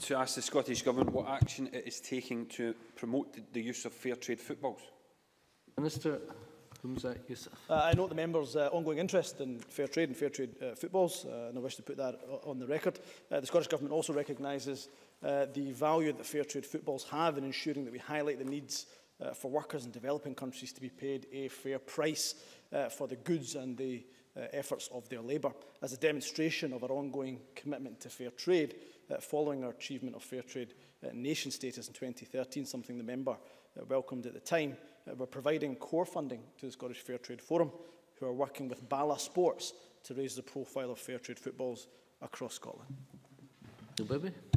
To ask the Scottish Government what action it is taking to promote the use of fair trade footballs. Minister Humza Yousaf. I note the member's ongoing interest in fair trade and fair trade footballs, and I wish to put that on the record. The Scottish Government also recognises the value that fair trade footballs have in ensuring that we highlight the needs for workers in developing countries to be paid a fair price for the goods and the efforts of their labour. As a demonstration of our ongoing commitment to fair trade, following our achievement of fair trade nation status in 2013, something the member welcomed at the time, we're providing core funding to the Scottish Fair Trade Forum, who are working with Bala Sports to raise the profile of fair trade footballs across Scotland.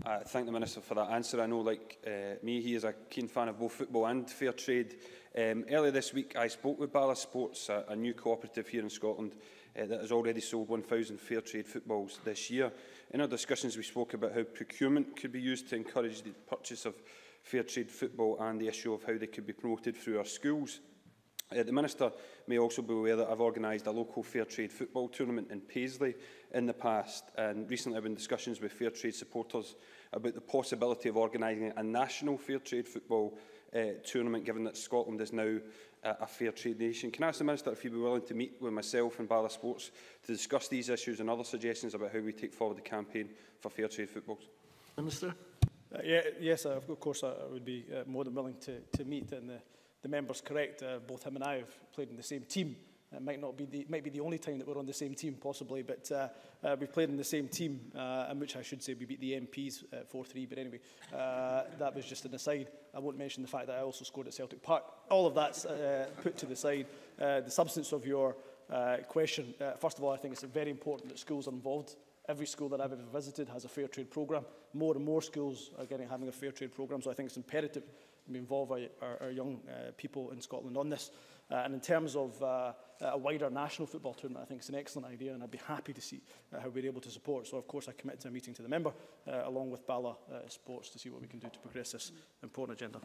I thank the Minister for that answer. I know, like me, he is a keen fan of both football and fair trade. Earlier this week, I spoke with Bala Sports, a new cooperative here in Scotland that has already sold 1,000 fair trade footballs this year. In our discussions, we spoke about how procurement could be used to encourage the purchase of fair trade football and the issue of how they could be promoted through our schools. The Minister may also be aware that I've organised a local fair trade football tournament in Paisley in the past, and recently I've been in discussions with fair trade supporters about the possibility of organising a national fair trade football tournament, given that Scotland is now a fair trade nation. Can I ask the Minister if he'd be willing to meet with myself and Bala Sports to discuss these issues and other suggestions about how we take forward the campaign for fair trade footballs? Minister. Yes, of course I would be more than willing to meet, and the member's correct. Both him and I have played in the same team. It might be the only time that we're on the same team, possibly, but we've played in the same team, in which I should say we beat the MPs 4-3. But anyway, that was just an aside. I won't mention the fact that I also scored at Celtic Park. All of that's put to the side. The substance of your question, first of all, I think it's very important that schools are involved. Every school that I've ever visited has a fair trade programme. More and more schools are having a fair trade programme, so I think it's imperative we involve our young people in Scotland on this. And in terms of a wider national football tournament, I think it's an excellent idea, and I'd be happy to see how we're able to support. So, of course, I commit to a meeting to the member, along with Bala Sports, to see what we can do to progress this important agenda.